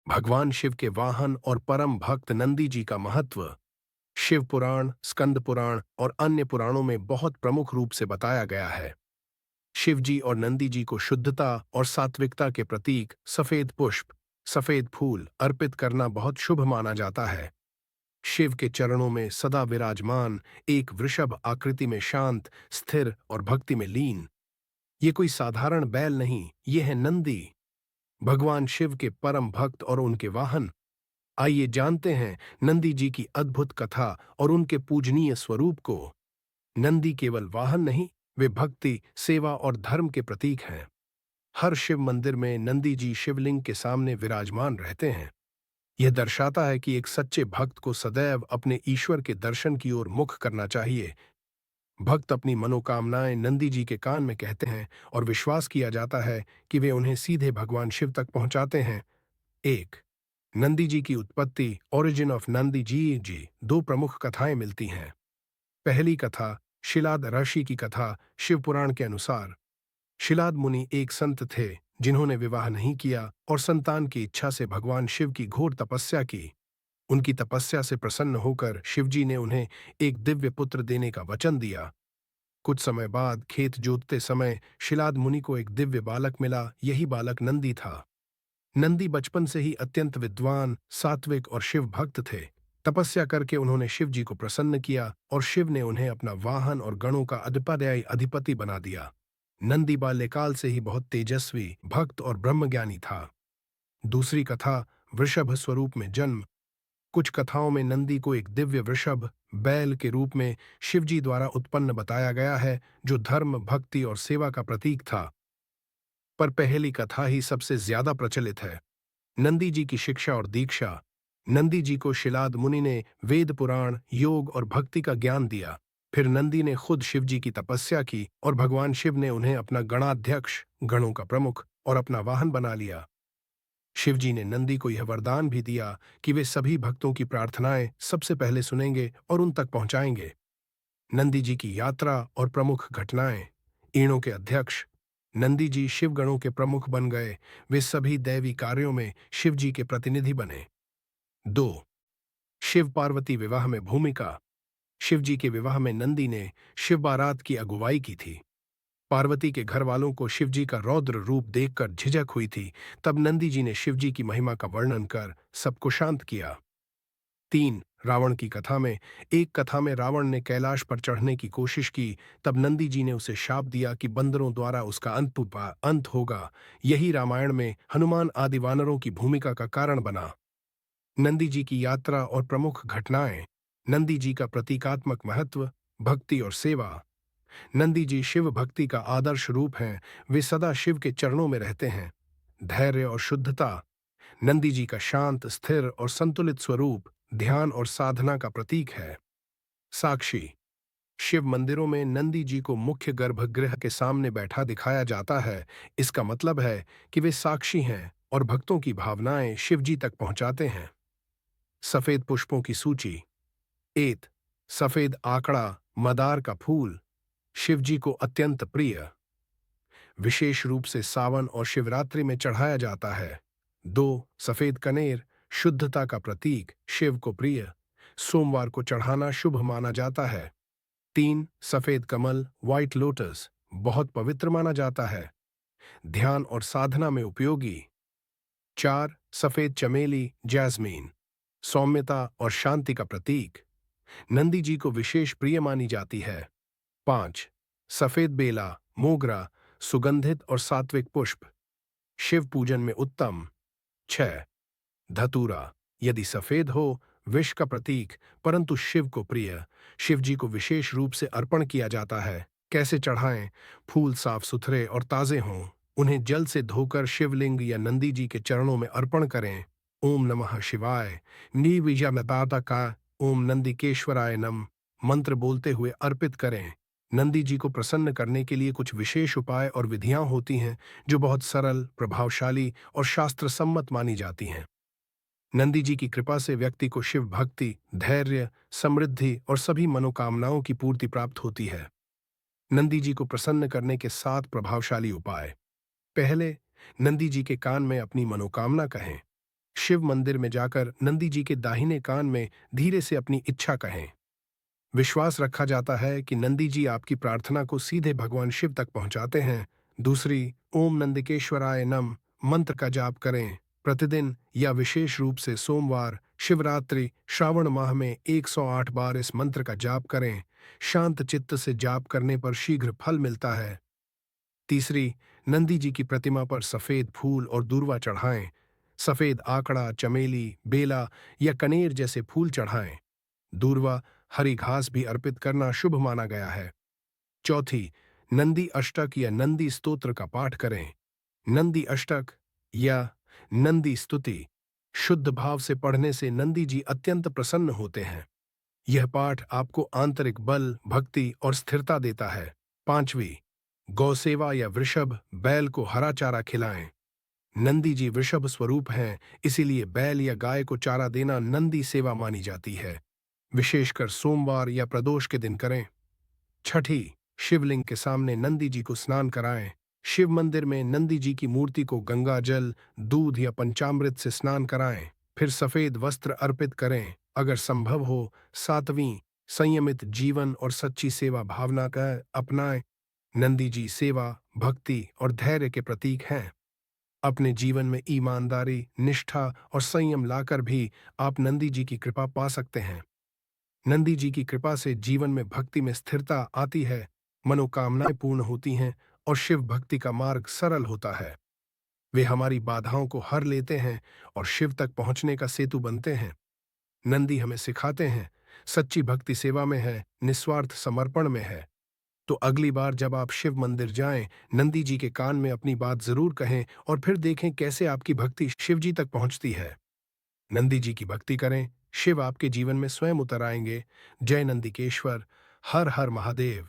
भगवान शिव के वाहन और परम भक्त नंदी जी का महत्व शिव पुराण, स्कंद पुराण और अन्य पुराणों में बहुत प्रमुख रूप से बताया गया है। शिव जी और नंदी जी को शुद्धता और सात्विकता के प्रतीक सफेद पुष्प, सफेद फूल अर्पित करना बहुत शुभ माना जाता है। शिव के चरणों में सदा विराजमान एक वृषभ आकृति में शांत, स्थिर और भक्ति में लीन। ये कोई साधारण बैल नहीं, ये है नंदी, भगवान शिव के परम भक्त और उनके वाहन। आइए जानते हैं नंदी जी की अद्भुत कथा और उनके पूजनीय स्वरूप को। नंदी केवल वाहन नहीं, वे भक्ति, सेवा और धर्म के प्रतीक हैं। हर शिव मंदिर में नंदी जी शिवलिंग के सामने विराजमान रहते हैं। यह दर्शाता है कि एक सच्चे भक्त को सदैव अपने ईश्वर के दर्शन की ओर मुख करना चाहिए। भक्त अपनी मनोकामनाएं नंदी जी के कान में कहते हैं और विश्वास किया जाता है कि वे उन्हें सीधे भगवान शिव तक पहुंचाते हैं। एक, नंदी जी की उत्पत्ति, ओरिजिन ऑफ नंदी जी दो प्रमुख कथाएं मिलती हैं। पहली कथा, शिलाद ऋषि की कथा। शिव पुराण के अनुसार शिलाद मुनि एक संत थे जिन्होंने विवाह नहीं किया और संतान की इच्छा से भगवान शिव की घोर तपस्या की। उनकी तपस्या से प्रसन्न होकर शिवजी ने उन्हें एक दिव्य पुत्र देने का वचन दिया। कुछ समय बाद खेत जोतते समय शिलाद मुनि को एक दिव्य बालक मिला। यही बालक नंदी था। नंदी बचपन से ही अत्यंत विद्वान, सात्विक और शिव भक्त थे। तपस्या करके उन्होंने शिव जी को प्रसन्न किया और शिव ने उन्हें अपना वाहन और गणों का अधिपत्यायी अधिपति बना दिया। नंदी बाल्यकाल से ही बहुत तेजस्वी, भक्त और ब्रह्मज्ञानी था। दूसरी कथा, वृषभ स्वरूप में जन्म। कुछ कथाओं में नंदी को एक दिव्य वृषभ, बैल के रूप में शिवजी द्वारा उत्पन्न बताया गया है, जो धर्म, भक्ति और सेवा का प्रतीक था। पर पहली कथा ही सबसे ज्यादा प्रचलित है। नंदी जी की शिक्षा और दीक्षा। नंदी जी को शिलाद मुनि ने वेद पुराण, योग और भक्ति का ज्ञान दिया। फिर नंदी ने खुद शिव जी की तपस्या की और भगवान शिव ने उन्हें अपना गणाध्यक्ष, गणों का प्रमुख और अपना वाहन बना लिया। शिव जी ने नंदी को यह वरदान भी दिया कि वे सभी भक्तों की प्रार्थनाएं सबसे पहले सुनेंगे और उन तक पहुंचाएंगे। नंदी जी की यात्रा और प्रमुख घटनाएं। ईणों के अध्यक्ष नंदी जी शिवगणों के प्रमुख बन गए। वे सभी दैवी कार्यों में शिव जी के प्रतिनिधि बने। 2, शिव पार्वती विवाह में भूमिका। शिव जी के विवाह में नंदी ने शिव बारात की अगुवाई की थी। पार्वती के घर वालों को शिवजी का रौद्र रूप देखकर झिझक हुई थी। तब नंदी जी ने शिवजी की महिमा का वर्णन कर सबको शांत किया। 3, रावण की कथा में। एक कथा में रावण ने कैलाश पर चढ़ने की कोशिश की। तब नंदी जी ने उसे शाप दिया कि बंदरों द्वारा उसका अंत होगा। यही रामायण में हनुमान आदि वानरों की भूमिका का कारण बना। नंदी जी की यात्रा और प्रमुख घटनाएं। नंदी जी का प्रतीकात्मक महत्व, भक्ति और सेवा। नंदी जी शिव भक्ति का आदर्श रूप हैं। वे सदा शिव के चरणों में रहते हैं। धैर्य और शुद्धता। नंदी जी का शांत, स्थिर और संतुलित स्वरूप ध्यान और साधना का प्रतीक है। साक्षी। शिव मंदिरों में नंदी जी को मुख्य गर्भगृह के सामने बैठा दिखाया जाता है। इसका मतलब है कि वे साक्षी हैं और भक्तों की भावनाएं शिव जी तक पहुंचाते हैं। सफेद पुष्पों की सूची। एत, सफेद आंकड़ा, मदार का फूल शिव जी को अत्यंत प्रिय, विशेष रूप से सावन और शिवरात्रि में चढ़ाया जाता है। 2, सफेद कनेर, शुद्धता का प्रतीक, शिव को प्रिय, सोमवार को चढ़ाना शुभ माना जाता है। 3, सफेद कमल, व्हाइट लोटस, बहुत पवित्र माना जाता है, ध्यान और साधना में उपयोगी। 4, सफेद चमेली, जैस्मीन, सौम्यता और शांति का प्रतीक, नंदी जी को विशेष प्रिय मानी जाती है। 5, सफेद बेला, मोगरा, सुगंधित और सात्विक पुष्प, शिव पूजन में उत्तम। 6, धतूरा, यदि सफेद हो, विष का प्रतीक, परंतु शिव को प्रिय, शिव जी को विशेष रूप से अर्पण किया जाता है। कैसे चढ़ाएं? फूल साफ सुथरे और ताजे हों। उन्हें जल से धोकर शिवलिंग या नंदी जी के चरणों में अर्पण करें। ओम नमः शिवाय, नीविजयमदाता का ओम नंदिकेश्वराय नम मंत्र बोलते हुए अर्पित करें। नंदी जी को प्रसन्न करने के लिए कुछ विशेष उपाय और विधियां होती हैं जो बहुत सरल, प्रभावशाली और शास्त्र सम्मत मानी जाती हैं। नंदी जी की कृपा से व्यक्ति को शिव भक्ति, धैर्य, समृद्धि और सभी मनोकामनाओं की पूर्ति प्राप्त होती है। नंदी जी को प्रसन्न करने के 7 प्रभावशाली उपाय। पहले, नंदी जी के कान में अपनी मनोकामना कहें। शिव मंदिर में जाकर नंदी जी के दाहिने कान में धीरे से अपनी इच्छा कहें। विश्वास रखा जाता है कि नंदी जी आपकी प्रार्थना को सीधे भगवान शिव तक पहुंचाते हैं। दूसरी, ओम नंदिकेश्वराय नम मंत्र का जाप करें। प्रतिदिन या विशेष रूप से सोमवार, शिवरात्रि, श्रावण माह में 108 बार इस मंत्र का जाप करें। शांत चित्त से जाप करने पर शीघ्र फल मिलता है। तीसरी, नंदी जी की प्रतिमा पर सफेद फूल और दूर्वा चढ़ाएं। सफेद आकड़ा, चमेली, बेला या कनेर जैसे फूल चढ़ाएं। दूर्वा, हरी घास भी अर्पित करना शुभ माना गया है। चौथी, नंदी अष्टक या नंदी स्तोत्र का पाठ करें। नंदी अष्टक या नंदी स्तुति शुद्ध भाव से पढ़ने से नंदी जी अत्यंत प्रसन्न होते हैं। यह पाठ आपको आंतरिक बल, भक्ति और स्थिरता देता है। पांचवी, गौसेवा या वृषभ, बैल को हरा चारा खिलाएं। नंदी जी वृषभ स्वरूप हैं, इसीलिए बैल या गाय को चारा देना नंदी सेवा मानी जाती है। विशेषकर सोमवार या प्रदोष के दिन करें। छठी, शिवलिंग के सामने नंदी जी को स्नान कराएं। शिव मंदिर में नंदी जी की मूर्ति को गंगा जल, दूध या पंचामृत से स्नान कराएं। फिर सफेद वस्त्र अर्पित करें। अगर संभव हो, सातवीं, संयमित जीवन और सच्ची सेवा भावना का अपनाएं। नंदी जी सेवा, भक्ति और धैर्य के प्रतीक हैं। अपने जीवन में ईमानदारी, निष्ठा और संयम लाकर भी आप नंदी जी की कृपा पा सकते हैं। नंदी जी की कृपा से जीवन में भक्ति में स्थिरता आती है, मनोकामनाएं पूर्ण होती हैं और शिव भक्ति का मार्ग सरल होता है। वे हमारी बाधाओं को हर लेते हैं और शिव तक पहुंचने का सेतु बनते हैं। नंदी हमें सिखाते हैं, सच्ची भक्ति सेवा में है, निस्वार्थ समर्पण में है। तो अगली बार जब आप शिव मंदिर जाएं, नंदी जी के कान में अपनी बात जरूर कहें और फिर देखें कैसे आपकी भक्ति शिव जी तक पहुंचती है। नंदी जी की भक्ति करें, शिव आपके जीवन में स्वयं उतर आएंगे। जय नंदिकेश्वर। हर हर महादेव।